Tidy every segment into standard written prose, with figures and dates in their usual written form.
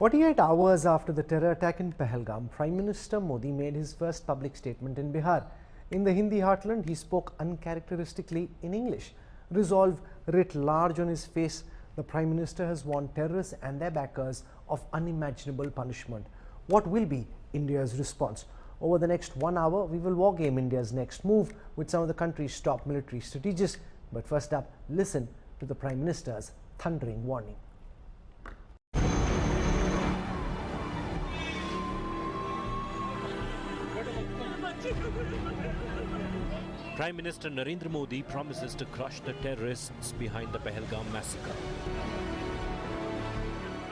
48 hours after the terror attack in Pahalgam, Prime Minister Modi made his first public statement in Bihar. In the Hindi heartland, he spoke uncharacteristically in English. Resolve writ large on his face. The Prime Minister has warned terrorists and their backers of unimaginable punishment. What will be India's response? Over the next 1 hour, we will wargame India's next move with some of the country's top military strategists. But first up, listen to the Prime Minister's thundering warning. Prime Minister Narendra Modi promises to crush the terrorists behind the Pahalgam massacre.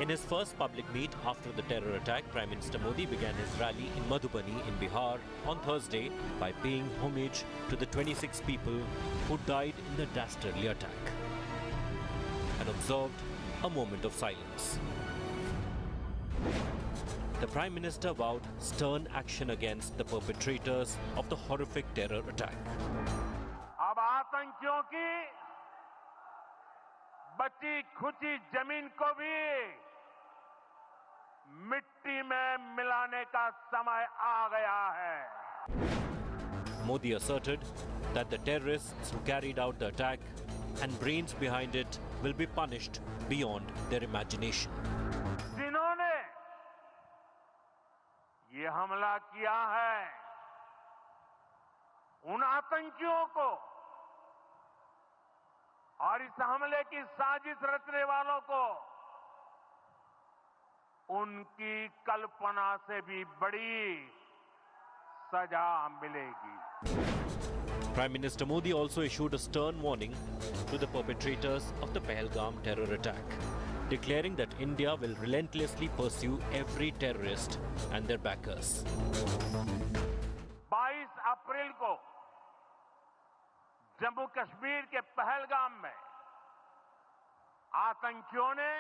In his first public meet after the terror attack, Prime Minister Modi began his rally in Madhubani in Bihar on Thursday by paying homage to the 26 people who died in the dastardly attack and observed a moment of silence. The Prime Minister vowed stern action against the perpetrators of the horrific terror attack. अब आतंकियों की बची खुची जमीन को भी मिट्टी में मिलाने का समय आ गया है. Modi asserted that the terrorists who carried out the attack and brains behind it will be punished beyond their imagination. जिन्होंने ये हमला किया है, उन आतंकियों को और इस हमले की साजिश रचने वालों को उनकी कल्पना से भी बड़ी सजा मिलेगी. Prime Minister Modi also issued a stern warning to the perpetrators of the Pahalgam terror attack, declaring that India will relentlessly pursue every terrorist and their backers. 22 अप्रैल को जम्मू कश्मीर के पहलगाम में आतंकियों ने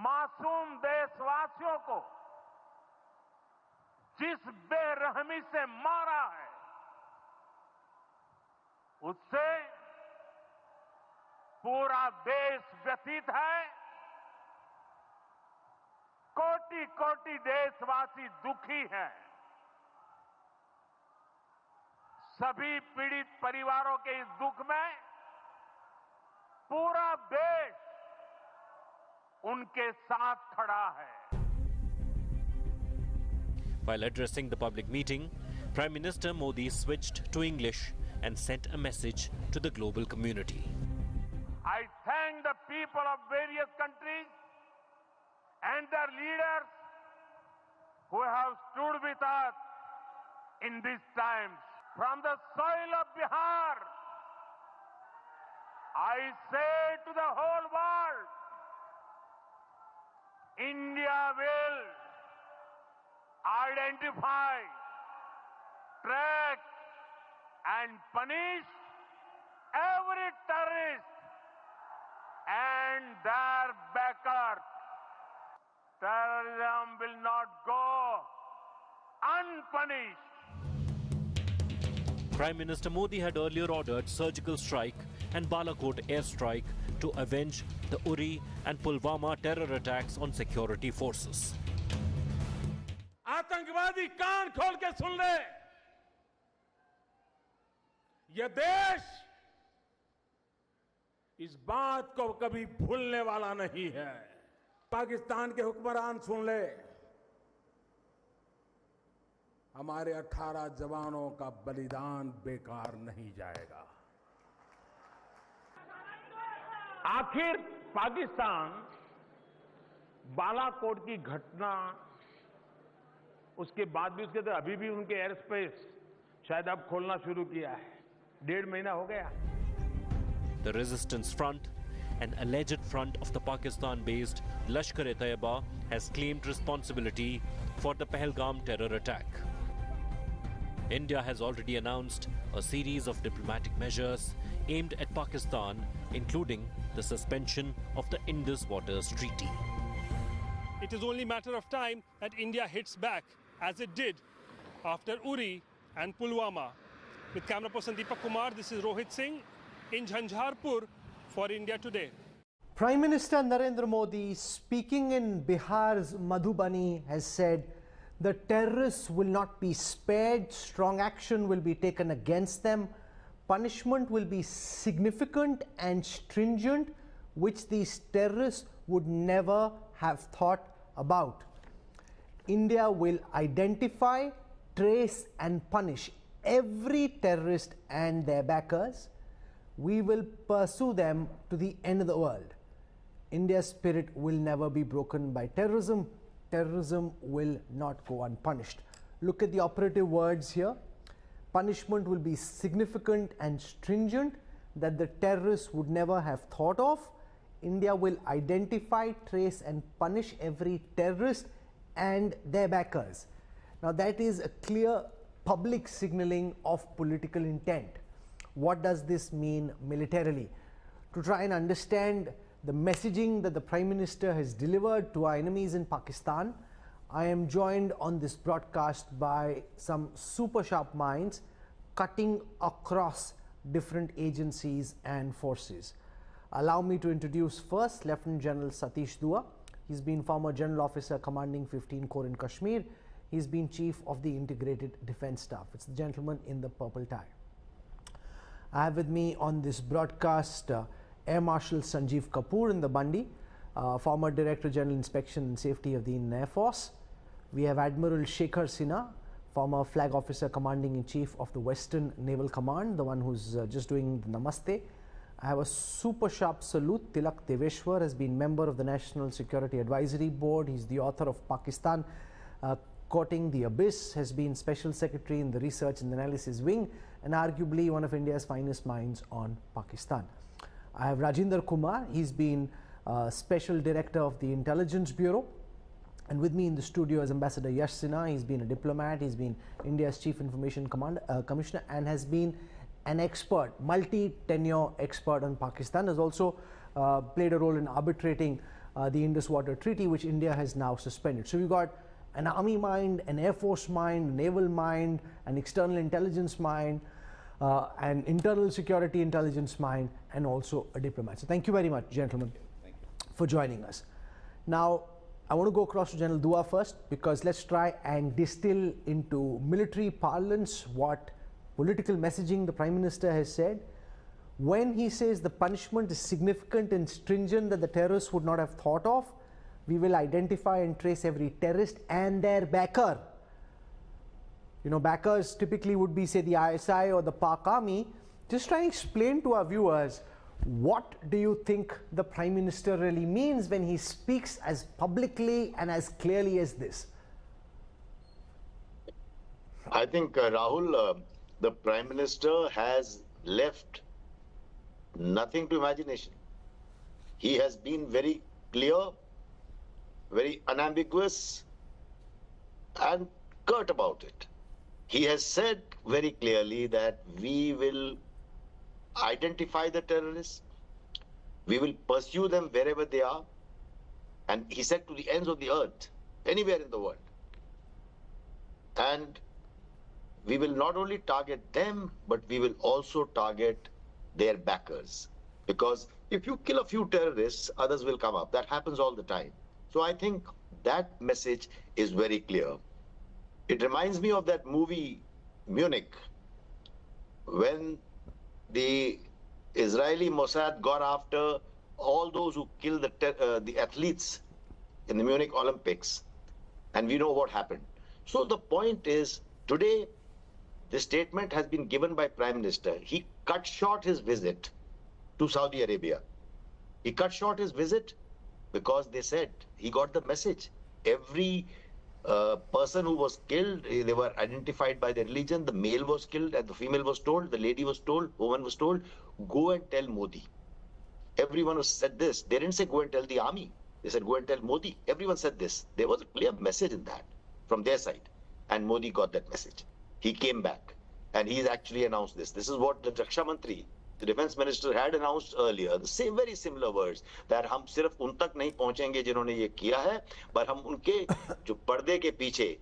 मासूम देशवासियों को जिस बेरहमी से मारा है, उससे पूरा देश व्यथित है. कोटि कोटि देशवासी दुखी हैं. सभी पीड़ित परिवारों के इस दुख में पूरा देश उनके साथ खड़ा है. While addressing the public meeting, Prime Minister Modi switched to English and sent a message to the global community. I thank the people of various countries and their leaders who have stood with us in these times. From the soil of Bihar, I say to the whole world, India will identify, track, and punish every terrorist and their backers. Terrorism will not go unpunished. Prime Minister Modi had earlier ordered surgical strike and Balakot airstrike to avenge the Uri and Pulwama terror attacks on security forces. आतंकवादी कान खोल के सुन ले, यह देश इस बात को कभी भूलने वाला नहीं है. पाकिस्तान के हुक्मरान सुन ले, हमारे 18 जवानों का बलिदान बेकार नहीं जाएगा. आखिर पाकिस्तान बालाकोट की घटना, उसके बाद भी उसके अभी भी उनके एयर स्पेस शायद अब खोलना शुरू किया है. 1.5 महीना हो गया. The Resistance Front, an alleged front of the Pakistan-based Lashkar-e-Taiba, has claimed responsibility for the Pahalgam terror attack. India has already announced a series of diplomatic measures aimed at Pakistan, including the suspension of the Indus Waters Treaty. It is only a matter of time that India hits back, as it did after Uri and Pulwama. With camera person Deepak Kumar, this is Rohit Singh in Jhanjharpur for India Today. Prime Minister Narendra Modi, speaking in Bihar's Madhubani, has said the terrorists will not be spared, strong action will be taken against them, punishment will be significant and stringent, which these terrorists would never have thought about. India will identify, trace and punish every terrorist and their backers. We will pursue them to the end of the world. India's spirit will never be broken by terrorism. Terrorism will not go unpunished. Look at the operative words here. Punishment will be significant and stringent that the terrorists would never have thought of. India will identify, trace and punish every terrorist and their backers. Now that is a clear public signaling of political intent. What does this mean militarily? To try and understand the messaging that the Prime Minister has delivered to our enemies in Pakistan, I am joined on this broadcast by some super sharp minds cutting across different agencies and forces. Allow me to introduce first Lieutenant General Satish Dua. He's been former General Officer commanding 15 Corps in Kashmir. He's been Chief of the Integrated Defence Staff. It's the gentleman in the purple tie. I have with me on this broadcast Air Marshal Sanjeev Kapoor in the Bandi, former Director General Inspection and Safety of the Indian Air Force. We have Admiral Shekhar Sinha, former Flag Officer Commanding in Chief of the Western Naval Command, the one who's just doing the Namaste. I have a super sharp salute. Tilak Deveshwar has been member of the National Security Advisory Board. He's the author of Pakistan Courting the Abyss, has been Special Secretary in the Research and Analysis Wing, and arguably one of India's finest minds on Pakistan. I have Rajinder Kumar. He's been Special Director of the Intelligence Bureau. And with me in the studio is Ambassador Yash Sinha. He's been a diplomat. He's been India's Chief Information Commissioner and has been an expert, multi-tenure expert on Pakistan. Has also played a role in arbitrating the Indus Water Treaty, which India has now suspended. So we've got an army mind, an air force mind, naval mind, an external intelligence mind, an internal security intelligence mind, and also a diplomat. So thank you very much, gentlemen, for joining us. Now, I want to go across to General Dua first, because let's try and distill into military parlance what political messaging the Prime Minister has said. When he says the punishment is significant and stringent that the terrorists would not have thought of, we will identify and trace every terrorist and their backer. You know, backers typically would be, say, the ISI or the Pak Army. Just try and explain to our viewers, what do you think the Prime Minister really means when he speaks as publicly and as clearly as this? I think, Rahul, the Prime Minister has left nothing to imagination. He has been very clear, very unambiguous and curt about it. He has said very clearly that we will identify the terrorists, we will pursue them wherever they are, and he said to the ends of the earth, anywhere in the world. And we will not only target them, but we will also target their backers. Because if you kill a few terrorists, others will come up. That happens all the time. So I think that message is very clear. It reminds me of that movie, Munich, when the Israeli Mossad got after all those who killed the athletes in the Munich Olympics. And we know what happened. So the point is, today, the statement has been given by Prime Minister. He cut short his visit to Saudi Arabia. He cut short his visit because they said he got the message. Every person who was killed, they were identified by their religion. The male was killed and the female was told, the lady was told, woman was told, go and tell Modi. Everyone who said this, they didn't say go and tell the army. They said go and tell Modi. Everyone said this. There was a clear message in that from their side. And Modi got that message. He came back and he's actually announced this. This is what the Raksha Mantri, the Defense Minister, had announced earlier. The same, very similar words, that हम सिर्फ उन तक नहीं पहुंचेंगे जिन्होंने ये किया है, पर हम उनके जो पर्दे के पीछे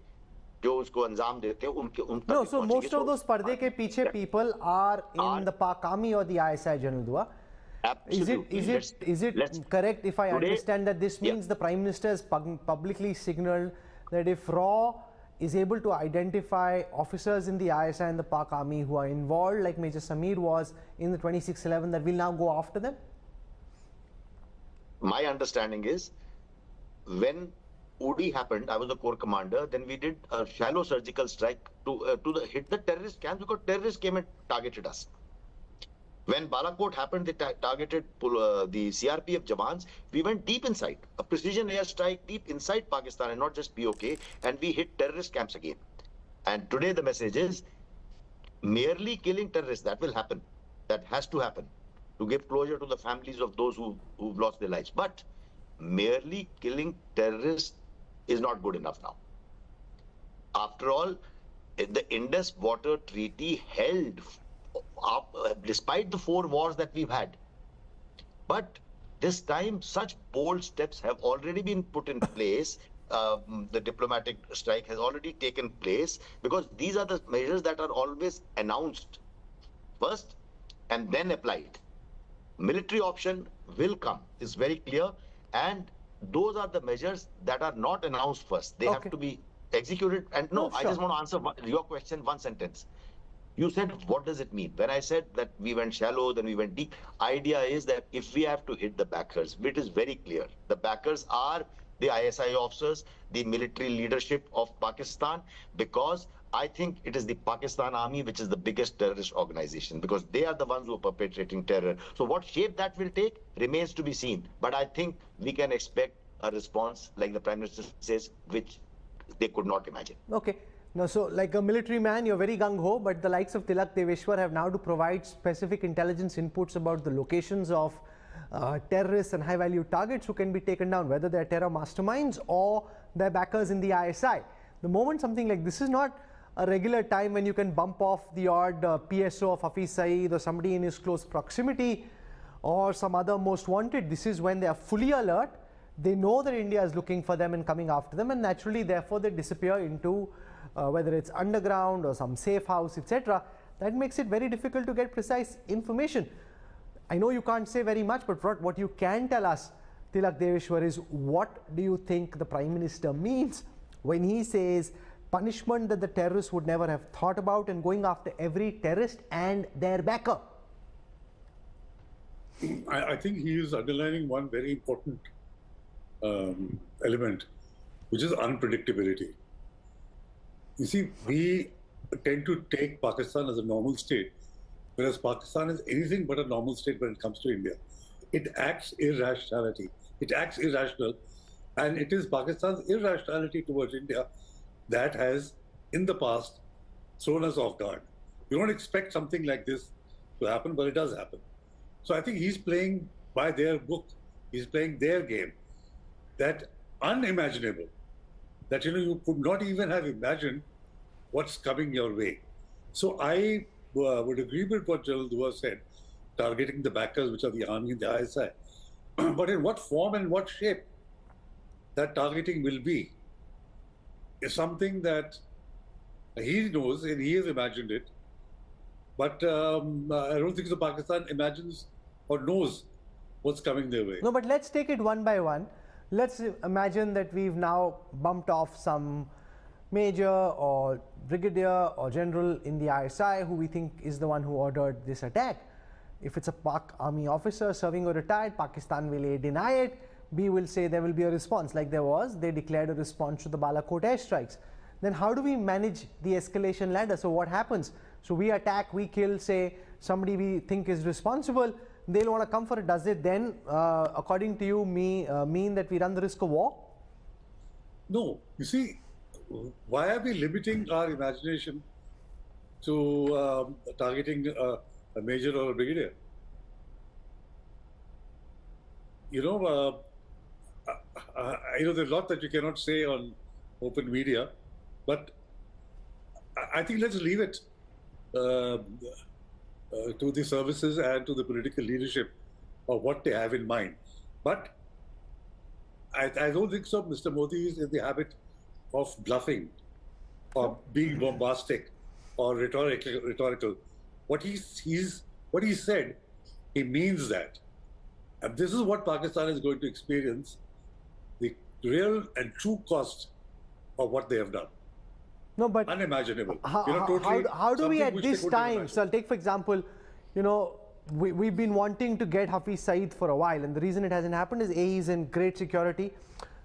जो उसको अंजाम देते हैं उनके उन तक No, so most of those पर्दे के पीछे people are in the Pak Army or the ISI, General Dua. Absolutely. Is it correct if I understand that this means the Prime Minister has publicly signaled that if RAW is able to identify officers in the ISI and the Pak Army who are involved, like Major Sameer was in the 2611, that we'll now go after them? My understanding is, when Uri happened, I was the corps commander. Then we did a shallow surgical strike to hit the terrorist camps, because terrorists came and targeted us. When Balakot happened, they targeted the CRPF Jawans. We went deep inside, a precision airstrike deep inside Pakistan, and not just POK, and we hit terrorist camps again. And today the message is, merely killing terrorists, that will happen. That has to happen to give closure to the families of those who've lost their lives. But merely killing terrorists is not good enough now. After all, the Indus Water Treaty held up, despite the 4 wars that we've had. But this time, such bold steps have already been put in place. The diplomatic strike has already taken place, because these are the measures that are always announced first and then applied. Military option will come, is very clear, and those are the measures that are not announced first. They have to be executed. And no, I just want to answer your question, one sentence. You said, what does it mean? When I said that we went shallow, then we went deep, idea is that if we have to hit the backers, it is very clear. The backers are the ISI officers, the military leadership of Pakistan, because I think it is the Pakistan Army which is the biggest terrorist organization, because they are the ones who are perpetrating terror. So what shape that will take remains to be seen. But I think we can expect a response, like the Prime Minister says, which they could not imagine. Okay. Now, so like a military man, you're very gung-ho, but the likes of Tilak Deveshwar have now to provide specific intelligence inputs about the locations of terrorists and high-value targets who can be taken down, whether they're terror masterminds or they're backers in the ISI. The moment something like this is not a regular time when you can bump off the odd PSO of Hafiz Saeed or somebody in his close proximity or some other most wanted. This is when they are fully alert. They know that India is looking for them and coming after them, and naturally, therefore, they disappear into whether it's underground or some safe house, etc. That makes it very difficult to get precise information. I know you can't say very much, but what you can tell us, Tilak Deveshwar, is what do you think the Prime Minister means when he says punishment that the terrorists would never have thought about and going after every terrorist and their backer? I think he is underlining one very important element, which is unpredictability. You see, we tend to take Pakistan as a normal state, whereas Pakistan is anything but a normal state when it comes to India. It acts irrationality. It acts irrational, and it is Pakistan's irrationality towards India that has, in the past, thrown us off guard. You don't expect something like this to happen, but it does happen. So I think he's playing by their book. He's playing their game. That unimaginable, that you could not even have imagined what's coming your way. So I would agree with what General Dua said, targeting the backers, which are the army and the ISI. But in what form and what shape that targeting will be is something that he knows and he has imagined it. But I don't think the Pakistan imagines or knows what's coming their way. No, but let's take it one by one. Let's imagine that we've now bumped off some major or brigadier or general in the ISI who we think is the one who ordered this attack. If it's a Pak army officer serving or retired, Pakistan will A, deny it, B will say there will be a response, like there was. They declared a response to the Balakot airstrikes. Then how do we manage the escalation ladder? So what happens? So we attack, we kill, say somebody we think is responsible, they'll want to come for it. Does it then, according to you, mean that we run the risk of war? No. You see, why are we limiting our imagination to targeting a major or a brigadier? There's a lot that you cannot say on open media, but I think let's leave it to the services and to the political leadership of what they have in mind. But I don't think so. Mr. Modi is in the habit of bluffing or being bombastic or rhetorical. What he said, he means that. And this is what Pakistan is going to experience, the real and true cost of what they have done. No, but unimaginable. How do we at this time, so I'll take for example, we've been wanting to get Hafiz Saeed for a while, and the reason it hasn't happened is A, he's in great security,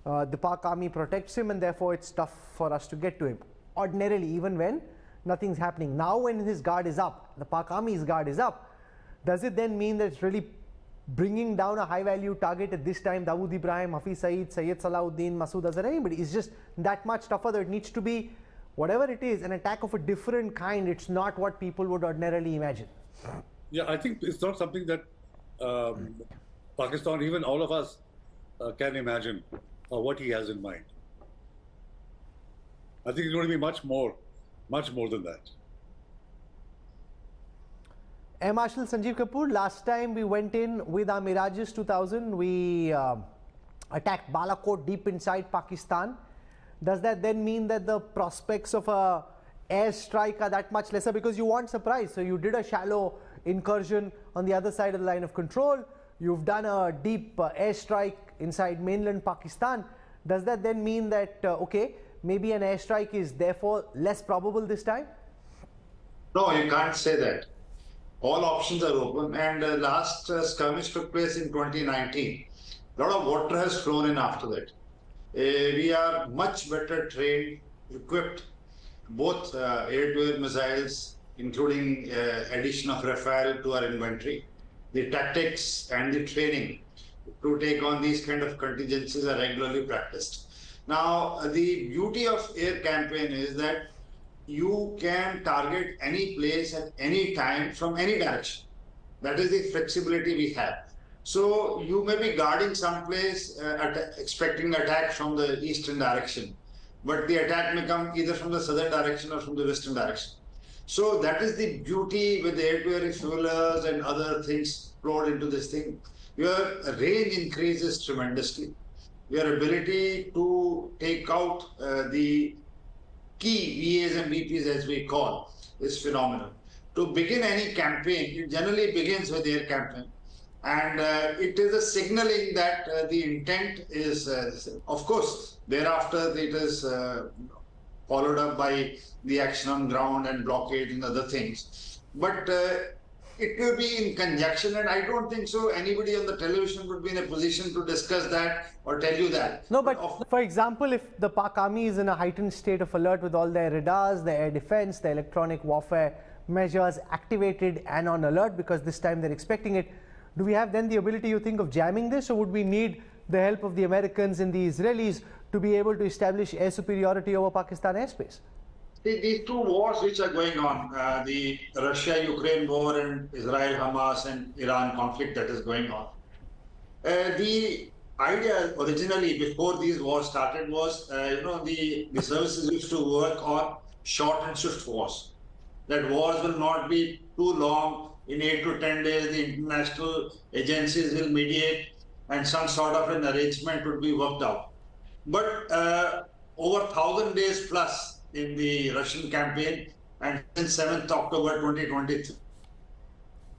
the Pak army protects him, and therefore it's tough for us to get to him. Ordinarily, even when nothing's happening. Now when his guard is up, the Pak army's guard is up, does it then mean that it's really bringing down a high value target at this time, Dawood Ibrahim, Hafiz Saeed, Syed Salahuddin, Masood Azhar, anybody? It's just that much tougher that it needs to be, whatever it is, an attack of a different kind. It's not what people would ordinarily imagine. Yeah, I think it's not something that Pakistan, even all of us, can imagine what he has in mind. I think it's going to be much more than that. Air Marshal Sanjeev Kapoor, last time we went in with our Mirages 2000, we attacked Balakot deep inside Pakistan. Does that then mean that the prospects of a airstrike are that much lesser? Because you want surprise. So you did a shallow incursion on the other side of the line of control. You've done a deep airstrike inside mainland Pakistan. Does that then mean that, okay, maybe an airstrike is therefore less probable this time? No, you can't say that. All options are open, and last skirmish took place in 2019. A lot of water has flown in after that. We are much better trained, equipped, both air-to-air missiles, including addition of Rafale to our inventory. The tactics and the training to take on these kind of contingencies are regularly practiced. Now, the beauty of air campaign is that you can target any place at any time from any direction. That is the flexibility we have. So you may be guarding some place, expecting attack from the eastern direction, but the attack may come either from the southern direction or from the western direction. So that is the beauty with the air-to-air refuelers and other things flowed into this thing. Your range increases tremendously. Your ability to take out the key VAs and VPs, as we call, is phenomenal. To begin any campaign, it generally begins with air campaign. And it is a signaling that the intent is, of course, thereafter it is followed up by the action on ground and blockade and other things. But it will be in conjunction, and I don't think so anybody on the television would be in a position to discuss that or tell you that. No, but for example, if the Pak army is in a heightened state of alert with all their radars, their air defense, their electronic warfare measures activated and on alert, because this time they're expecting it, do we have then the ability, you think, of jamming this, or would we need the help of the Americans and the Israelis to be able to establish air superiority over Pakistan airspace? These two wars which are going on, the Russia-Ukraine war and Israel-Hamas and Iran conflict that is going on. The idea originally before these wars started was, the services used to work on short and swift wars. That wars will not be too long. In 8 to 10 days, the international agencies will mediate and some sort of an arrangement would be worked out. But over 1,000 days plus in the Russian campaign, and since 7th October 2023,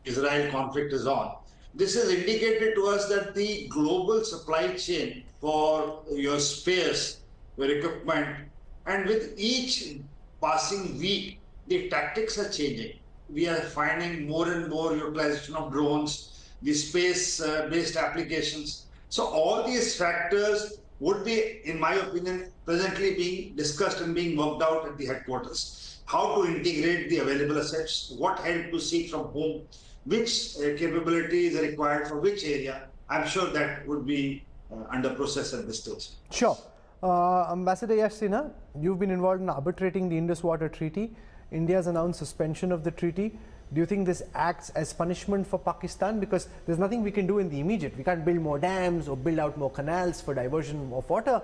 Israel conflict is on. This has indicated to us that the global supply chain for your spares, your equipment, and with each passing week, the tactics are changing. We are finding more and more utilization of drones, the space-based applications. So all these factors would be, in my opinion, presently being discussed and being worked out at the headquarters. How to integrate the available assets, what help to seek from whom, which capabilities are required for which area. I'm sure that would be under process at this stage. Sure. Ambassador Yash Sinha, you've been involved in arbitrating the Indus Water Treaty. India's announced suspension of the treaty. Do you think this acts as punishment for Pakistan? Because there's nothing we can do in the immediate. We can't build more dams or build out more canals for diversion of water.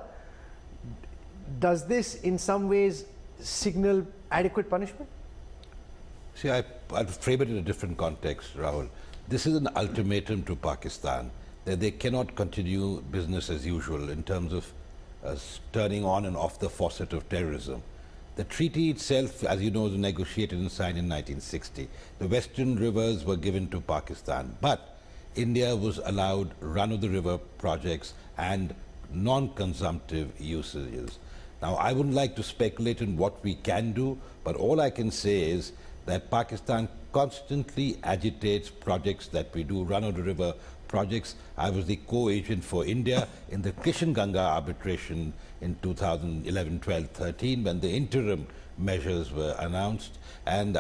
Does this in some ways signal adequate punishment? See, I'd frame it in a different context, Rahul. This is an ultimatum to Pakistan that they cannot continue business as usual in terms of turning on and off the faucet of terrorism. The treaty itself, as you know, was negotiated and signed in 1960. The western rivers were given to Pakistan, but India was allowed run-of-the-river projects and non-consumptive usages. Now, I wouldn't like to speculate on what we can do, but all I can say is that Pakistan constantly agitates projects that we do, run-of-the-river projects. I was the co-agent for India in the Kishan Ganga arbitration in 2011, 12, 13, when the interim measures were announced, and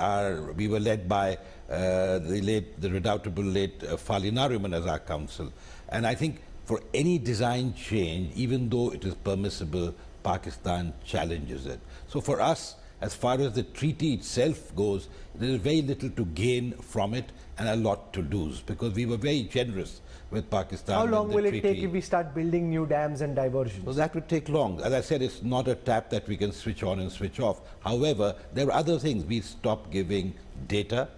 we were led by the redoubtable late Fali Nariman as our counsel. And I think for any design change, even though it is permissible, Pakistan challenges it. So for us, as far as the treaty itself goes, there is very little to gain from it and a lot to lose, because we were very generous with Pakistan. How long will it take if we start building new dams and diversions? Well, that would take long. As I said, it's not a tap that we can switch on and switch off. However, there are other things. We stopped giving data.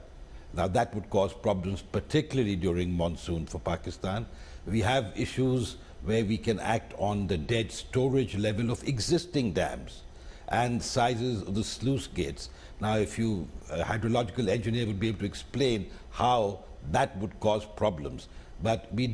Now that would cause problems, particularly during monsoon for Pakistan. We have issues where we can act on the dead storage level of existing dams and sizes of the sluice gates. Now, if you, a hydrological engineer, would be able to explain how that would cause problems. But we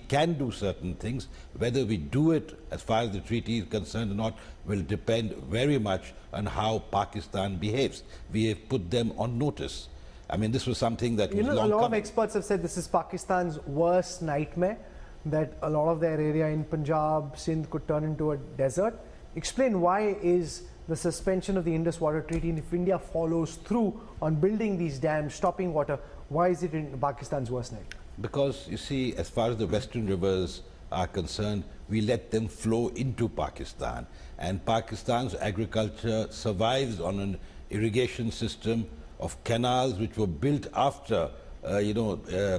can do certain things. Whether we do it as far as the treaty is concerned or not will depend very much on how Pakistan behaves. We have put them on notice. I mean, this was something that was long coming. A lot of experts have said this is Pakistan's worst nightmare, that a lot of their area in Punjab, Sindh could turn into a desert. Explain why is the suspension of the Indus Water Treaty, and if India follows through on building these dams, stopping water, why is it in Pakistan's worst nightmare? Because, you see, as far as the western rivers are concerned, we let them flow into Pakistan. And Pakistan's agriculture survives on an irrigation system of canals which were built after,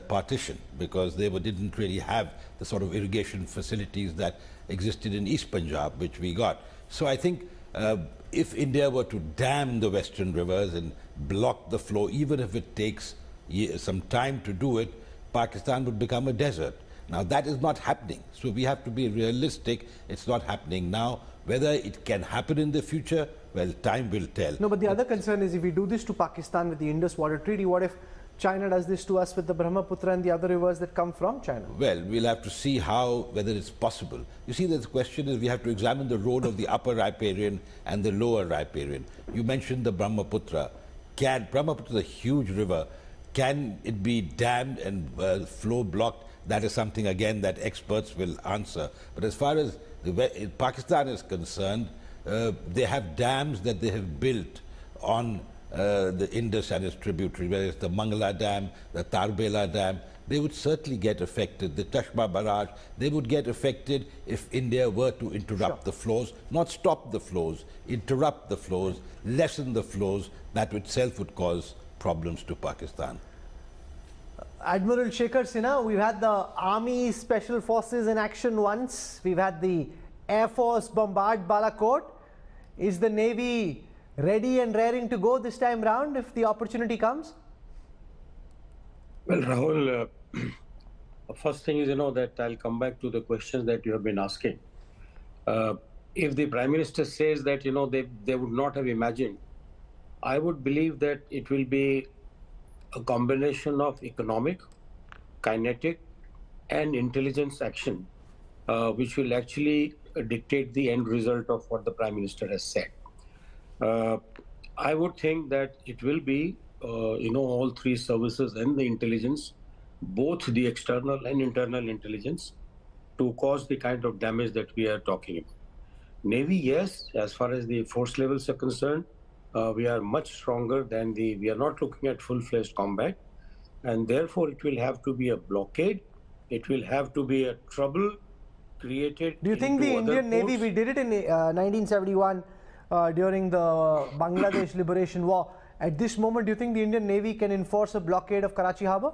partition, because they didn't really have the sort of irrigation facilities that existed in East Punjab, which we got. So I think if India were to dam the western rivers and block the flow, even if it takes some time to do it, Pakistan would become a desert. Now that is not happening. So we have to be realistic. It's not happening now. Whether it can happen in the future, well, time will tell. No, but the other concern is if we do this to Pakistan with the Indus Water Treaty, what if China does this to us with the Brahmaputra and the other rivers that come from China? Well, we'll have to see whether it's possible. You see, the question is we have to examine the role of the upper riparian and the lower riparian. You mentioned the Brahmaputra. Brahmaputra is a huge river. Can it be dammed and flow blocked? That is something, again, that experts will answer. But as far as Pakistan is concerned, they have dams that they have built on the Indus and its tributary, whether it's the Mangala Dam, the Tarbela Dam. They would certainly get affected. The Chashma Barrage, they would get affected if India were to interrupt the flows, not stop the flows, interrupt the flows, lessen the flows. That itself would cause problems to Pakistan. Admiral Shekhar Sinha, we've had the Army Special Forces in action once. We've had the Air Force bombard Balakot. Is the Navy ready and raring to go this time round if the opportunity comes? Well, Rahul, first thing is, that I'll come back to the questions that you have been asking. If the Prime Minister says that, they would not have imagined, I would believe that it will be a combination of economic, kinetic, and intelligence action, which will actually dictate the end result of what the Prime Minister has said. I would think that it will be, all three services and the intelligence, both the external and internal intelligence, to cause the kind of damage that we are talking about. Navy, yes, as far as the force levels are concerned, we are much stronger than we are not looking at full-fledged combat, and therefore it will have to be a blockade, it will have to be a trouble created. Do you think the Indian Navy, we did it in 1971 during the Bangladesh Liberation War, at this moment do you think the Indian Navy can enforce a blockade of Karachi Harbour?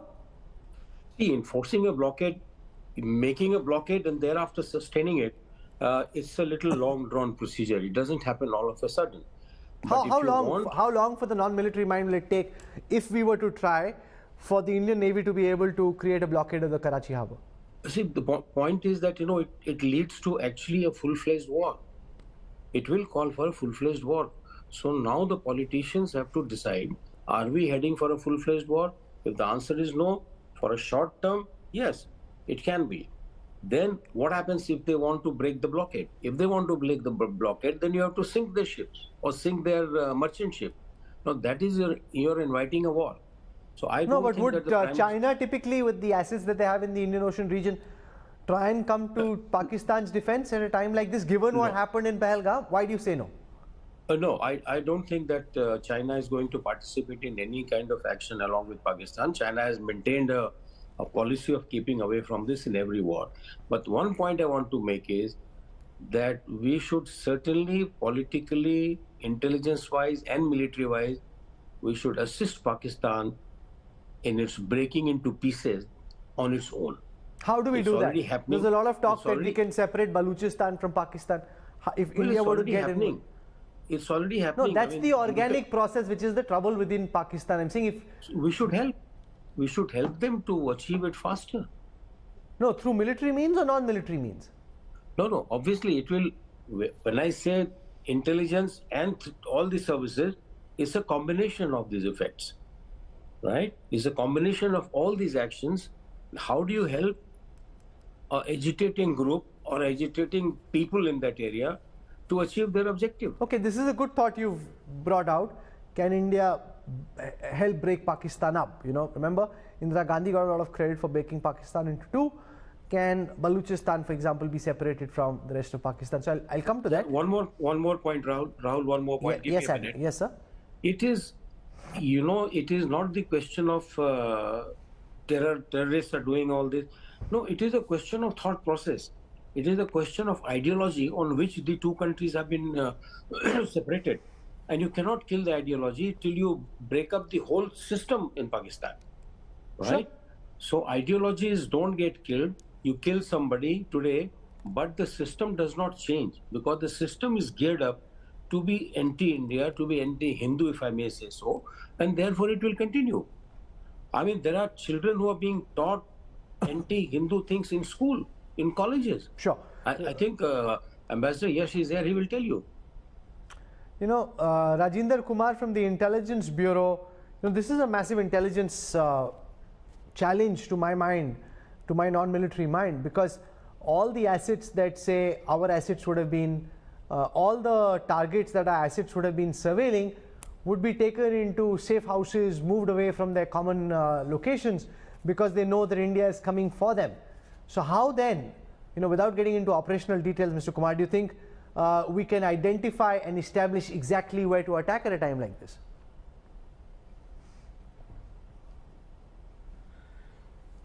See, enforcing a blockade, making a blockade and thereafter sustaining it, it's a little long-drawn procedure. It doesn't happen all of a sudden. How long for the non-military mind will it take if we were to try for the Indian Navy to be able to create a blockade of the Karachi Harbour? See, the point is that, it leads to actually a full-fledged war. It will call for a full-fledged war. So now the politicians have to decide, are we heading for a full-fledged war? If the answer is no, for a short term, Yes, it can be. Then what happens if they want to break the blockade? If they want to break the blockade, then you have to sink their ships or sink their merchant ship. Now that is you're inviting a war. So I No, don't but think would that the China typically, with the assets that they have in the Indian Ocean region, try and come to Pakistan's defense at a time like this, given what happened in Pahalgam? Why do you say no? No, I don't think that China is going to participate in any kind of action along with Pakistan. China has maintained a policy of keeping away from this in every war. But one point I want to make is that we should certainly politically, intelligence-wise and military-wise, we should assist Pakistan in its breaking into pieces on its own. How do we do that? Happening. There's a lot of talk that we can separate Balochistan from Pakistan. If India were to get in... It's already happening. No, that's the organic process, which is the trouble within Pakistan. I'm saying if... We should help. We should help them to achieve it faster. No, through military means or non-military means? No, obviously it will. When I say intelligence and all the services, it's a combination of these effects, right? It's a combination of all these actions. How do you help an agitating group or agitating people in that area to achieve their objective? Okay, this is a good thought you've brought out. Can India help break Pakistan up? You know, remember, Indira Gandhi got a lot of credit for breaking Pakistan into two. Can Balochistan, for example, be separated from the rest of Pakistan? So I'll come to that. One more point, Rahul. Rahul, one more point. Yes, yes, sir. It is, it is not the question of terrorists are doing all this. No, it is a question of thought process. It is a question of ideology on which the two countries have been separated. And you cannot kill the ideology till you break up the whole system in Pakistan, right? Sure. So ideologies don't get killed. You kill somebody today, but the system does not change because the system is geared up to be anti-India, to be anti-Hindu, if I may say so, and therefore it will continue. I mean, there are children who are being taught anti-Hindu things in school, in colleges. Sure. I think Ambassador Yash is there, he will tell you. You know, Rajinder Kumar from the Intelligence Bureau, this is a massive intelligence challenge to my mind, to my non-military mind, because all the assets that say our assets would have been, all the targets that our assets would have been surveilling would be taken into safe houses, moved away from their common locations because they know that India is coming for them. So how then, without getting into operational details, Mr. Kumar, do you think we can identify and establish exactly where to attack at a time like this?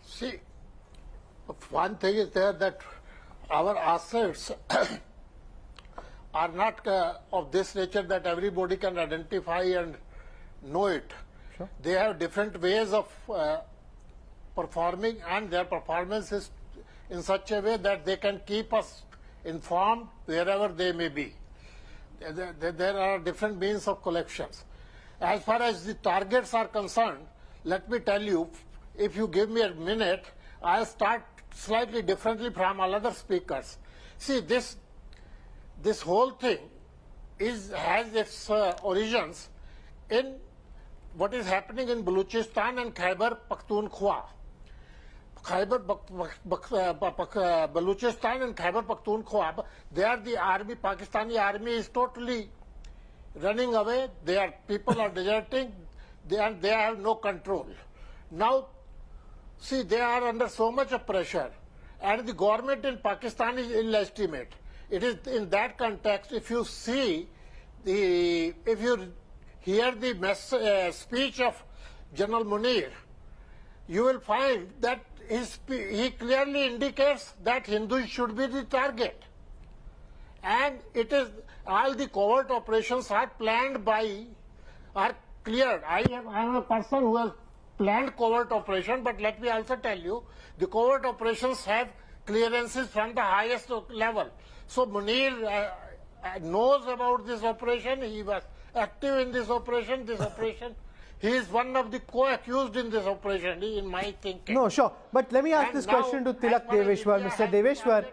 See, one thing is there that our assets are not of this nature that everybody can identify and know it. Sure. They have different ways of performing, and their performance is in such a way that they can keep us informed wherever they may be. There are different means of collections. As far as the targets are concerned, let me tell you, if you give me a minute, I'll start slightly differently from all other speakers. See, this whole thing has its origins in what is happening in Balochistan and Khyber Pakhtunkhwa. Balochistan and Khyber Pakhtunkhwa, there the army, Pakistani army is totally running away. People are deserting, they have no control. Now, see, they are under so much of pressure, and the government in Pakistan is illegitimate. It is in that context, if you hear the speech of General Munir, you will find that he clearly indicates that Hindus should be the target. And it is all the covert operations are planned are cleared. I am a person who has planned covert operation, but let me also tell you, the covert operations have clearances from the highest level. So Munir knows about this operation, he was active in this operation. He is one of the co-accused in this operation, in my thinking. No, sure. But let me ask this question to Tilak Deveshwar. Mr. Deveshwar,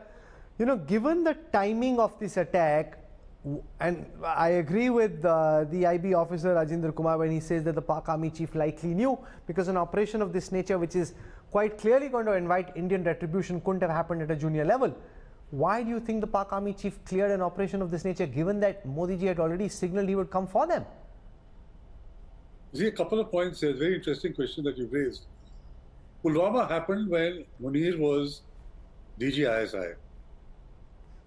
given the timing of this attack, and I agree with the IB officer Rajinder Kumar when he says that the Pak Army chief likely knew, because an operation of this nature, which is quite clearly going to invite Indian retribution, couldn't have happened at a junior level. Why do you think the Pak Army chief cleared an operation of this nature, given that Modi ji had already signaled he would come for them? See, a couple of points here. Very interesting question that you raised. Pulwama happened when Munir was DG ISI.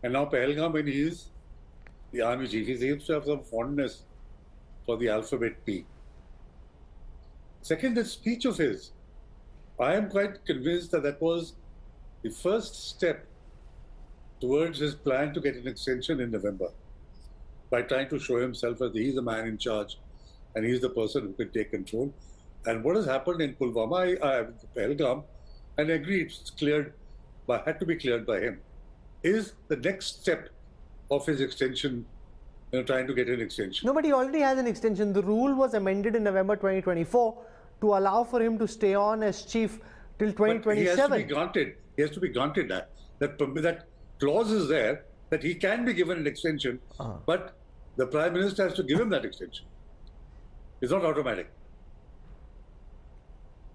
And now Pahalgam, when he is the army chief, he seems to have some fondness for the alphabet P. Second, the speech of his. I am quite convinced that that was the first step towards his plan to get an extension in November, by trying to show himself as he's the man in charge and he's the person who can take control. And what has happened in Pulwama, Pahalgam, and I agree it's cleared, but had to be cleared by him, is the next step of his extension, trying to get an extension. No, but he already has an extension. The rule was amended in November 2024 to allow for him to stay on as chief till 2027. But he has to be granted. He has to be granted that clause is there that he can be given an extension, but the Prime Minister has to give him that extension. It's not automatic.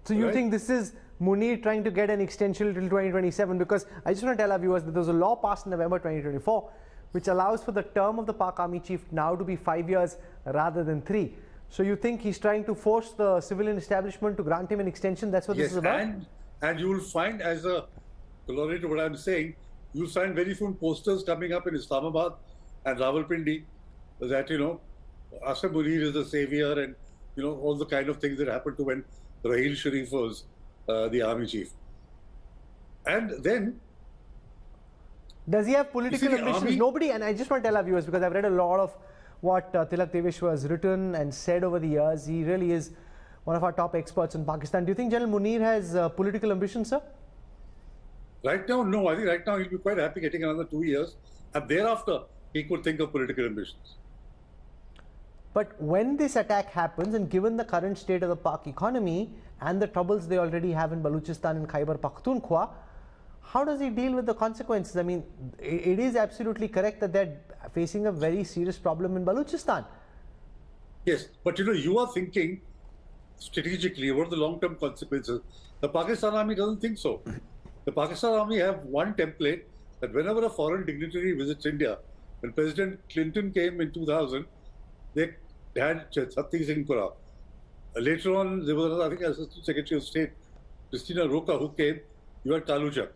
So you think this is Munir trying to get an extension till 2027? Because I just want to tell our viewers that there was a law passed in November 2024 which allows for the term of the Pak Army chief now to be 5 years rather than 3. So you think he's trying to force the civilian establishment to grant him an extension? That's what this is about? And you will find, as a corollary to what I'm saying, you'll find very soon posters coming up in Islamabad and Rawalpindi that, Asam Munir is the savior, and, all the kind of things that happened to when Rahul Sharif was the army chief. And then... Does he have political ambitions? Nobody, and I just want to tell our viewers, because I've read a lot of what Tilak Deveshwar has written and said over the years. He really is one of our top experts in Pakistan. Do you think General Munir has political ambitions, sir? Right now, no. I think right now he'll be quite happy getting another 2 years, and thereafter he could think of political ambitions. But when this attack happens, and given the current state of the Pak economy and the troubles they already have in Balochistan and Khyber Pakhtunkhwa, how does he deal with the consequences? I mean, it is absolutely correct that they're facing a very serious problem in Balochistan. Yes, but you are thinking strategically about the long-term consequences. The Pakistan Army doesn't think so. The Pakistan Army have one template that whenever a foreign dignitary visits India, when President Clinton came in 2000, they had Sati Singh Pura. Later on, there was, I think, Assistant Secretary of State, Christina Roca, who came. You had Talujak.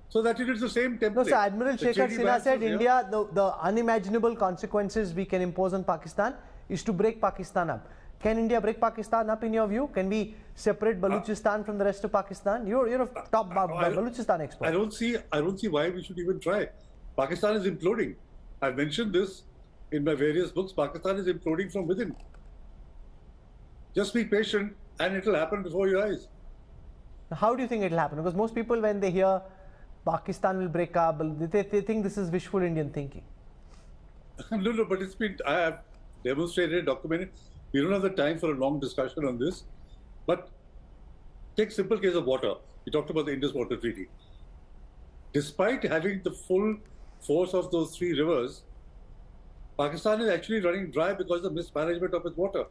So that it is the same template. No, so Admiral Shekhar Sinha said India, the unimaginable consequences we can impose on Pakistan is to break Pakistan up. Can India break Pakistan up in your view? Can we separate Balochistan from the rest of Pakistan? You're a top Balochistan expert. I don't see why we should even try. Pakistan is imploding. I've mentioned this in my various books. Pakistan is imploding from within. Just be patient and it will happen before your eyes. How do you think it will happen? Because most people, when they hear Pakistan will break up, they think this is wishful Indian thinking. No, but I have demonstrated, documented. We don't have the time for a long discussion on this. But take simple case of water. We talked about the Indus Water Treaty. Despite having the full force of those 3 rivers, Pakistan is actually running dry because of mismanagement of its water.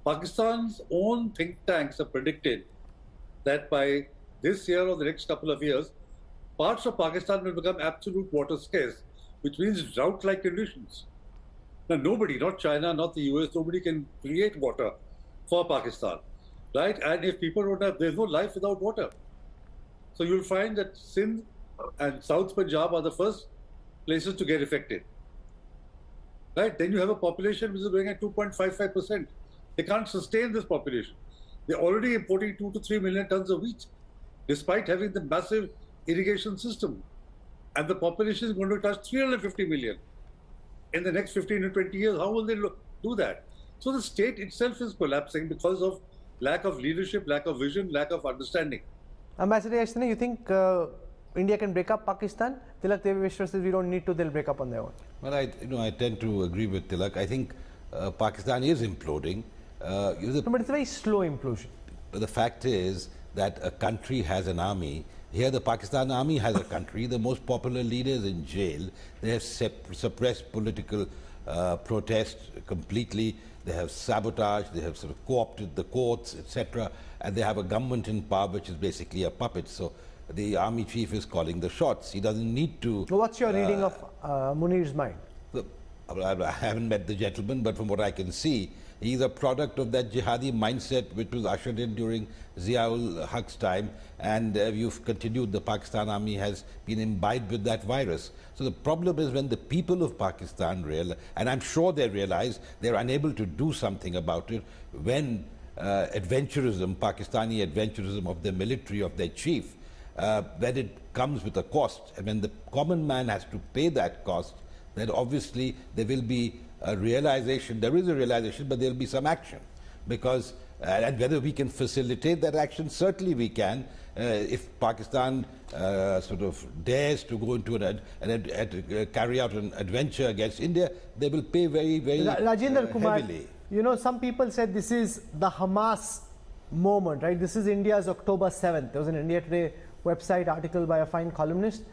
Pakistan's own think tanks have predicted that by this year or the next couple of years, parts of Pakistan will become absolute water scarce, which means drought-like conditions. Now, nobody, not China, not the US, nobody can create water for Pakistan, right? And if people don't have, there's no life without water. So you'll find that Sindh and South Punjab are the first places to get affected, right? Then you have a population which is growing at 2.55%. They can't sustain this population. They're already importing 2 to 3 million tons of wheat, despite having the massive irrigation system. And the population is going to touch 350 million in the next 15 to 20 years. How will they do that? So the state itself is collapsing because of lack of leadership, lack of vision, lack of understanding. Ambassador Yashdin, you think India can break up Pakistan? Tilak Deveshwar says we don't need to, they'll break up on their own. Well, I tend to agree with Tilak. I think Pakistan is imploding. But it's a very slow implosion. The fact is that a country has an army. Here the Pakistan army has a country. The most popular leader is in jail. They have suppressed political protest completely. they have sabotaged, they have sort of co-opted the courts, etc., and they have a government in power which is basically a puppet. So the army chief is calling the shots. He doesn't need to... What's your reading of Munir's mind? I haven't met the gentleman, but from what I can see, he's a product of that jihadi mindset which was ushered in during Ziaul Haq's time, and you've continued. The Pakistan army has been imbibed with that virus. So the problem is when the people of Pakistan realize, and I'm sure they realize, they're unable to do something about it, when adventurism, Pakistani adventurism of their military, of their chief, when it comes with a cost, and when the common man has to pay that cost, then obviously there will be a realization, there is a realization, but there will be some action. Because, and whether we can facilitate that action, certainly we can. If Pakistan sort of dares to go into carry out an adventure against India, they will pay very, very Rajendra Kumar, heavily. You know, some people said this is the Hamas moment, right? This is India's October 7th. There was an India Today website article by a fine columnist.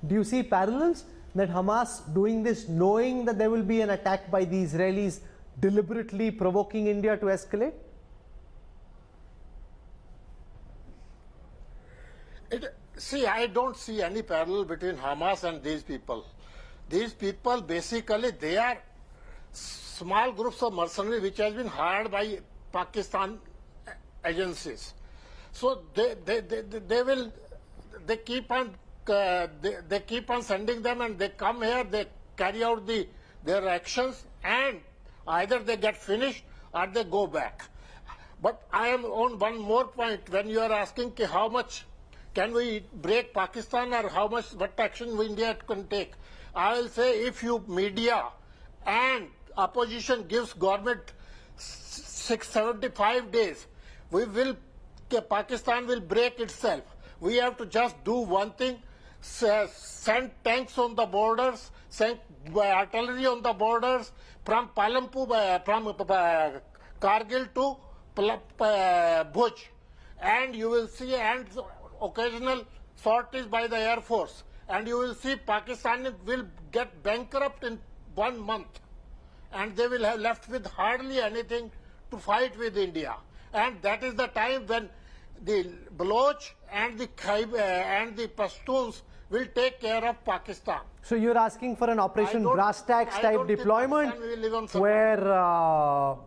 Do you see parallels? That Hamas doing this knowing that there will be an attack by the Israelis, deliberately provoking India to escalate? See, I don't see any parallel between Hamas and these people. These people, basically, they are small groups of mercenaries which has been hired by Pakistan agencies. So they keep on sending them, and they come here, they carry out their actions, and either they get finished or they go back. But I am on one more point. When you are asking how much can we break Pakistan, or what action India can take, I will say, if you media and opposition gives government 675 days, Pakistan will break itself. We have to just do one thing: send tanks on the borders, send artillery on the borders from Palanpur, from Kargil to Bhuj, and you will see, and occasional sorties by the Air Force, and you will see Pakistan will get bankrupt in 1 month, and they will have left with hardly anything to fight with India. And that is the time when the Baloch and the Pashtuns will take care of Pakistan. So you're asking for an Operation Brass Tacks type deployment where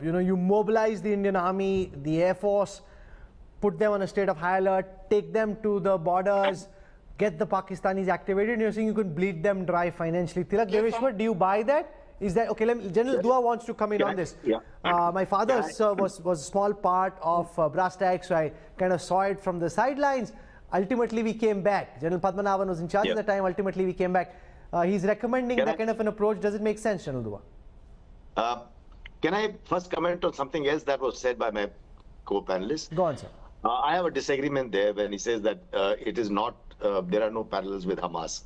you mobilize the Indian Army, the Air Force, put them on a state of high alert, take them to the borders, get the Pakistanis activated, and you're saying you could bleed them dry financially. Tilak Deveshwar, do you buy that? Is that okay? General Dua wants to come in on this. Yeah. My father was a small part of Brass Tacks, so I kind of saw it from the sidelines. Ultimately, we came back. General Padmanabhan was in charge at the time. Ultimately, we came back. He's recommending that kind of an approach. Does it make sense, General Dua? Can I first comment on something else that was said by my co-panelist? Go on, sir. I have a disagreement there when he says that it is not, there are no parallels with Hamas.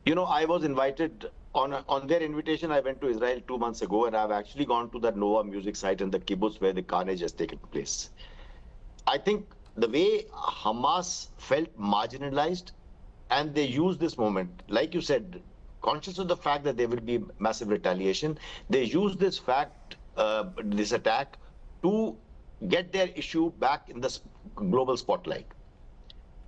I was invited, on their invitation, I went to Israel 2 months ago, and I've actually gone to that Nova music site in the kibbutz where the carnage has taken place. I think the way Hamas felt marginalized, and they used this moment, like you said, conscious of the fact that there will be massive retaliation, they used this fact, this attack, to get their issue back in the global spotlight.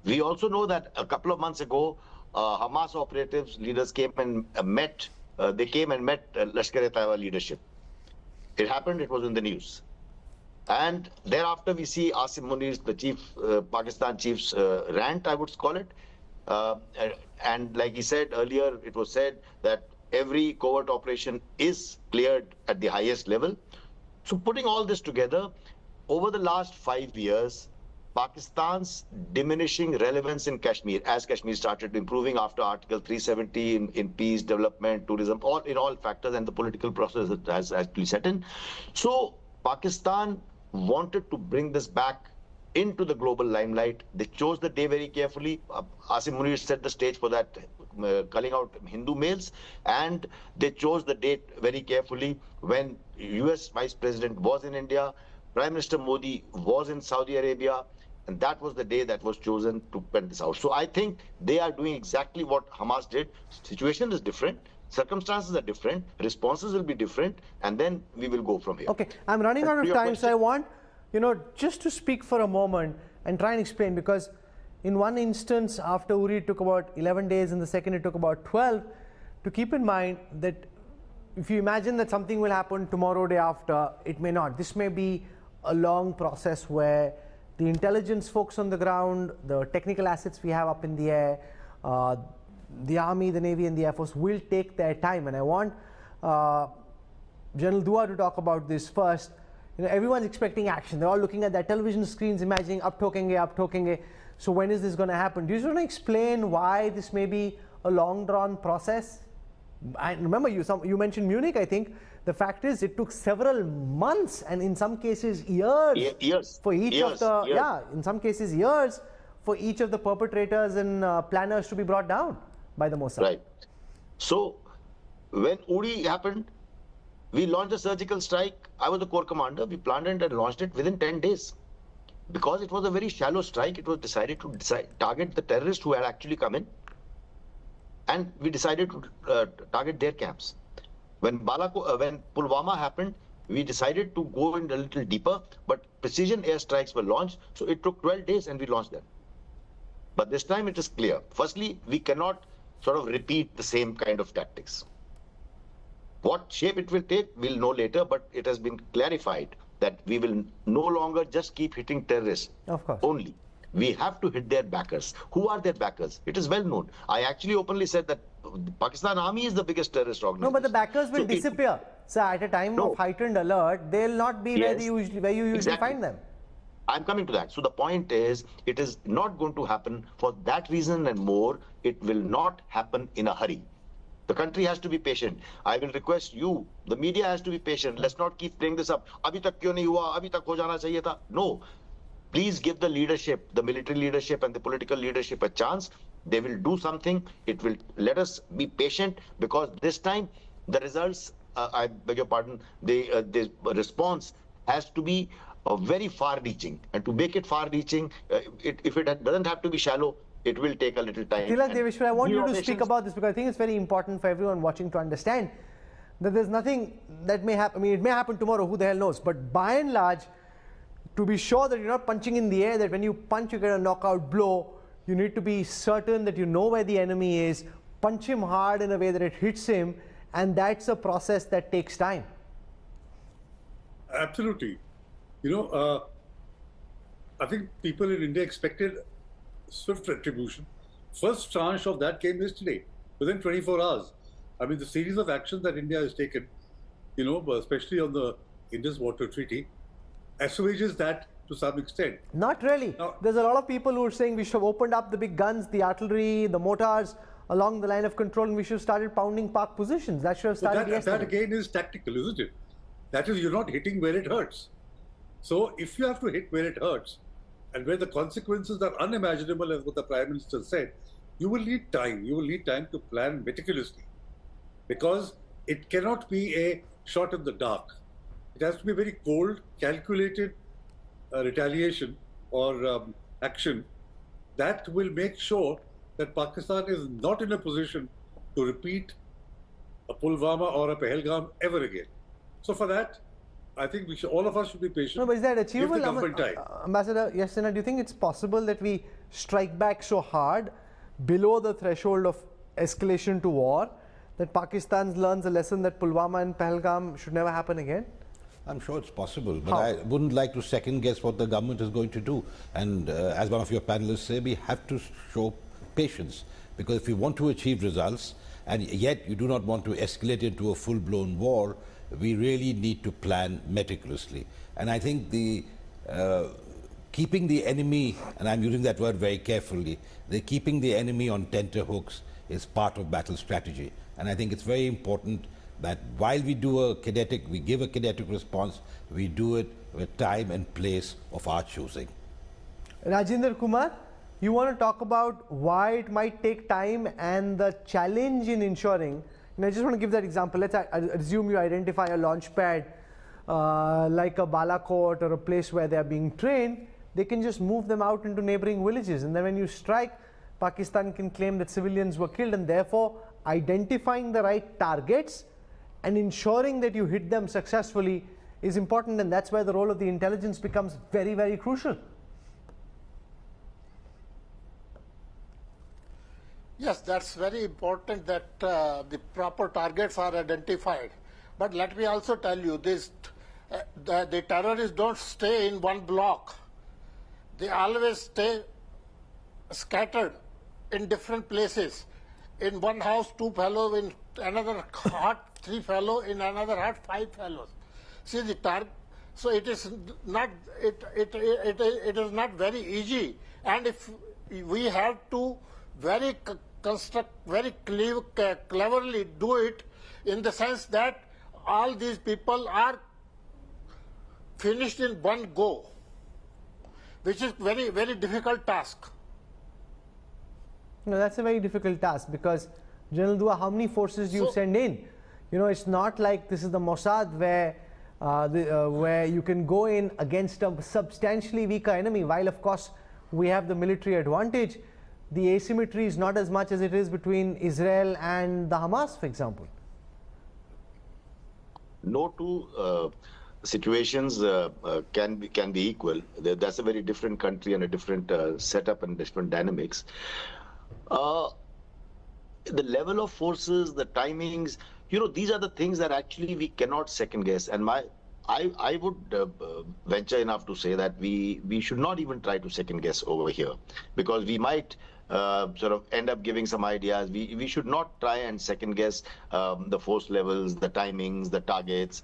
We also know that a couple of months ago, Hamas operatives, leaders came and met, Lashkar-e-Taiba leadership. It happened, it was in the news. And thereafter we see Asim Munir's, the chief, Pakistan chief's rant, I would call it. And like he said earlier, it was said that every covert operation is cleared at the highest level. So putting all this together, over the last 5 years, Pakistan's diminishing relevance in Kashmir, as Kashmir started improving after Article 370 in peace, development, tourism, in all factors, and the political process has actually set in. So Pakistan wanted to bring this back into the global limelight. They chose the day very carefully. Asim Munir set the stage for that, culling out Hindu males, and they chose the date very carefully when US Vice President was in India, Prime Minister Modi was in Saudi Arabia, and that was the day that was chosen to pen this out. So I think they are doing exactly what Hamas did. Situation is different. circumstances are different, responses will be different, and then we will go from here. Okay, I'm running out of time, so I want, just to speak for a moment and try and explain, because in one instance, after Uri, it took about 11 days, in the second, it took about 12, to keep in mind that if you imagine that something will happen tomorrow, day after, it may not. This may be a long process where the intelligence folks on the ground, the technical assets we have up in the air, the Army, the Navy and the Air Force will take their time. And I want General Dua to talk about this first. Everyone's expecting action. They're all looking at their television screens, imagining up tokenge. So when is this going to happen? Do you just want to explain why this may be a long-drawn process? And remember, you mentioned Munich, I think. The fact is, it took several months and in some cases years for each of the in some cases years for each of the perpetrators and planners to be brought down by the Mossad. Right. So when Uri happened, we launched a surgical strike. I was the corps commander. We planned it and launched it within 10 days. Because it was a very shallow strike, it was decided to target the terrorists who had actually come in. And we decided to target their camps. When Pulwama happened, we decided to go in a little deeper, but precision airstrikes were launched. So it took 12 days and we launched them. But this time it is clear. Firstly, we cannot sort of repeat the same kind of tactics. What shape it will take, we'll know later, but it has been clarified that we will no longer just keep hitting terrorists only. We have to hit their backers. Who are their backers? It is well known. I actually openly said that the Pakistan Army is the biggest terrorist organization. No, but the backers will disappear. So at a time of heightened alert, they'll not be where you usually find them. I'm coming to that. So the point is, it is not going to happen for that reason and more. It will not happen in a hurry. The country has to be patient. I will request you, the media has to be patient. Let's not keep playing this up. Abhi tak kyun nahi hua? Abhi tak ho jana chahiye tha. No. Please give the leadership, the military leadership and the political leadership a chance. They will do something. It will let us be patient, because this time the results, I beg your pardon, the response has to be very far-reaching. And to make it far-reaching, if it doesn't have to be shallow, it will take a little time. Tilak Deveshwar, I want you to speak about this, because I think it's very important for everyone watching to understand that there's nothing that may happen. I mean, it may happen tomorrow, who the hell knows. But by and large, to be sure that you're not punching in the air, that when you punch, you get a knockout blow, you need to be certain that you know where the enemy is, punch him hard in a way that it hits him, and that's a process that takes time. Absolutely. I think people in India expected swift retribution. First tranche of that came yesterday, within 24 hours. I mean, the series of actions that India has taken, especially on the Indus Water Treaty, assuages that to some extent. Not really. Now, there's a lot of people who are saying we should have opened up the big guns, the artillery, the mortars along the line of control, and we should have started pounding Pak positions. That should have started yesterday. That again is tactical, isn't it? That is, you're not hitting where it hurts. So if you have to hit where it hurts, and where the consequences are unimaginable, as what the Prime Minister said, you will need time. You will need time to plan meticulously, because it cannot be a shot in the dark. It has to be very cold, calculated retaliation or action that will make sure that Pakistan is not in a position to repeat a Pulwama or a Pahalgam ever again. So for that, I think all of us should be patient. No, but is that achievable? Give the government time. Ambassador Yasena, do you think it's possible that we strike back so hard below the threshold of escalation to war that Pakistan learns a lesson that Pulwama and Pahalgam should never happen again? I'm sure it's possible, but I wouldn't like to second guess what the government is going to do. And as one of your panelists say, we have to show patience, because if we want to achieve results, and yet you do not want to escalate into a full-blown war, we really need to plan meticulously. And I think keeping the enemy, and I'm using that word very carefully, keeping the enemy on tenterhooks is part of battle strategy. And I think it's very important that while we give a kinetic response, we do it with time and place of our choosing. Rajinder Kumar, you want to talk about why it might take time and the challenge in ensuring. I just want to give that example. Let's assume you identify a launch pad like a Balakot or a place where they are being trained. They can just move them out into neighboring villages, and then when you strike, Pakistan can claim that civilians were killed, and therefore identifying the right targets and ensuring that you hit them successfully is important, and that's where the role of the intelligence becomes very, very crucial. Yes, that's very important that the proper targets are identified. But let me also tell you this, the terrorists don't stay in one block. They always stay scattered in different places. In one house, 2 fellows, in another hut, 3 fellows, in another hut, 5 fellows. See the target. So it is not it is not very easy, and if we have to very cleverly do it, in the sense that all these people are finished in one go, which is very, very difficult task. No, that's a very difficult task, because General Dua, how many forces do you send in? You know, it's not like this is the Mossad where you can go in against a substantially weaker enemy. While of course we have the military advantage, the asymmetry is not as much as it is between Israel and the Hamas, for example. No two situations can be equal. That's a very different country and a different setup and different dynamics. The level of forces, the timings, you know, these are the things that actually we cannot second guess. And I would venture enough to say that we should not even try to second guess over here, because we might sort of end up giving some ideas. We should not try and second guess the force levels, the timings, the targets.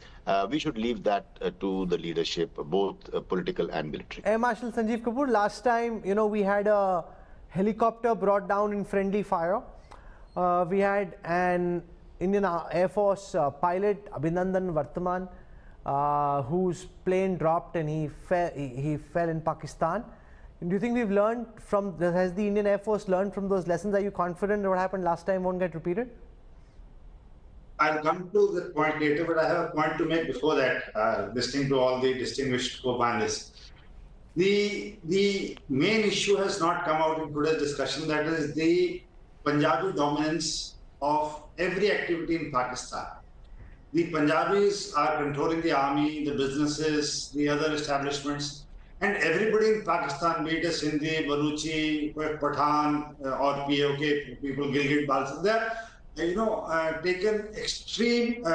We should leave that to the leadership, both political and military. Air Marshal Sanjeev Kapoor, last time, you know, we had a helicopter brought down in friendly fire. We had an Indian Air Force pilot, Abhinandan Vartaman, whose plane dropped and he fell in Pakistan. Do you think we've learned from, has the Indian Air Force learned from those lessons? Are you confident that what happened last time won't get repeated? I'll come to the point later, but I have a point to make before that, listening to all the distinguished co-panelists. The main issue has not come out in today's discussion, that is the Punjabi dominance of every activity in Pakistan. The Punjabis are controlling the army, the businesses, the other establishments, and everybody in Pakistan, be it a Sindhi, Baluchi, Pathan, or POK, people, Gilgit, Balsar, they're, taken extreme,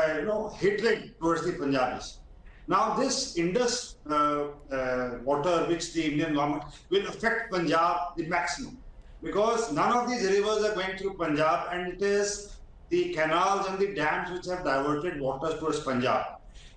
hatred towards the Punjabis. Now, this Indus water, which the Indian government will affect Punjab the maximum, because none of these rivers are going through Punjab, and it is the canals and the dams which have diverted waters towards Punjab.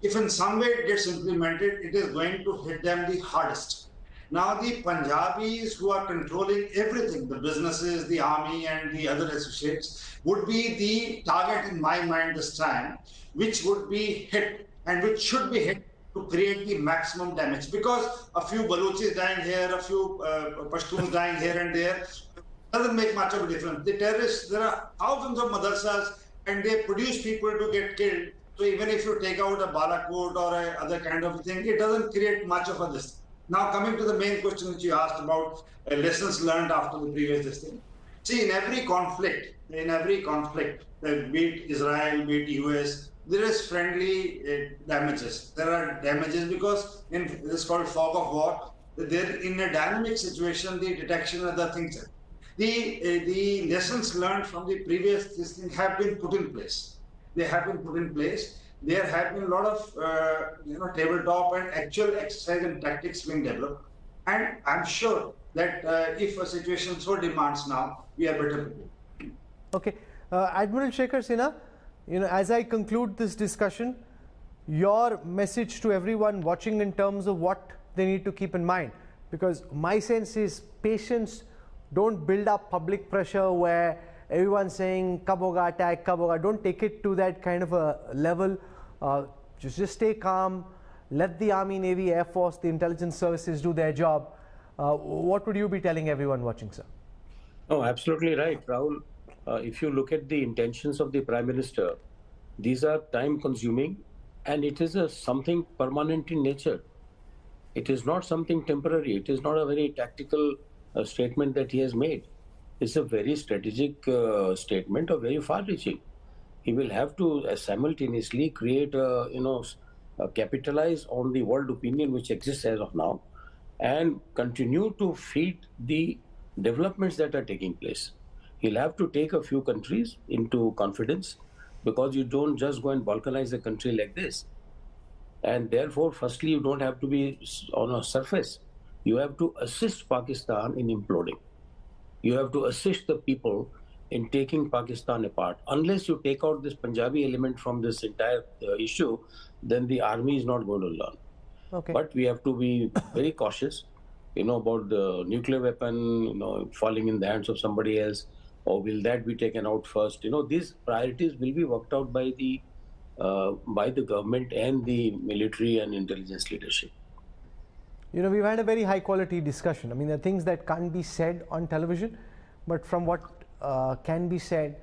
If in some way it gets implemented, it is going to hit them the hardest. Now, the Punjabis who are controlling everything, the businesses, the army, and the other associates, would be the target in my mind this time, which would be hit and which should be hit to create the maximum damage. Because a few Baluchis dying here, a few Pashtuns dying here and there, doesn't make much of a difference. The terrorists, there are thousands of madrasas and they produce people to get killed. So even if you take out a Balakot or a other kind of thing, it doesn't create much of a this. Now, coming to the main question which you asked about lessons learned after the previous thing. See, in every conflict, be it Israel, be it US, there is friendly damages. There are damages because this is called fog of war. There, in a dynamic situation, the detection and other things. The lessons learned from the previous thing have been put in place. They have been put in place. There have been a lot of tabletop and actual exercise and tactics being developed. And I'm sure that if a situation so demands now, we are better prepared. Okay, Admiral Shekhar Sinha, as I conclude this discussion, your message to everyone watching in terms of what they need to keep in mind, because my sense is patience. Don't build up public pressure where everyone's saying kab hoga attack, kab hoga. Don't take it to that kind of a level. Just stay calm. Let the Army, Navy, Air Force, the intelligence services do their job. What would you be telling everyone watching, sir? No, absolutely right, Rahul. If you look at the intentions of the Prime Minister, these are time-consuming, and it is something permanent in nature. It is not something temporary. It is not a very tactical statement that he has made. is a very strategic statement, or very far-reaching. He will have to simultaneously create, capitalize on the world opinion which exists as of now, and continue to feed the developments that are taking place. He'll have to take a few countries into confidence, because you don't just go and balkanize a country like this. And therefore, firstly, you don't have to be on a surface. You have to assist Pakistan in imploding. You have to assist the people in taking Pakistan apart. Unless you take out this Punjabi element from this entire issue, then the army is not going to learn. Okay. But we have to be very cautious, about the nuclear weapon, falling in the hands of somebody else, or will that be taken out first? These priorities will be worked out by the government and the military and intelligence leadership. We've had a very high quality discussion. I mean, there are things that can't be said on television, but from what can be said,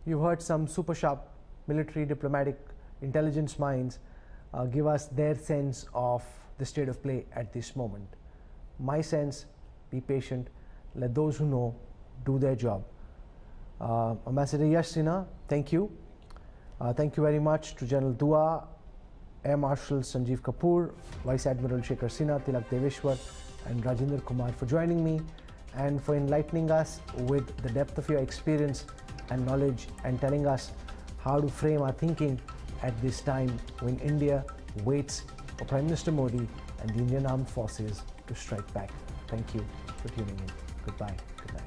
you heard some super sharp military, diplomatic, intelligence minds give us their sense of the state of play at this moment. My sense, be patient, let those who know do their job. Ambassador Yash Sinha, thank you. Thank you very much to General Dua, Air Marshal Sanjeev Kapoor, Vice Admiral Shekhar Sinha, Tilak Deveshwar and Rajinder Kumar for joining me and for enlightening us with the depth of your experience and knowledge, and telling us how to frame our thinking at this time when India waits for Prime Minister Modi and the Indian Armed Forces to strike back. Thank you for tuning in. Goodbye. Good night.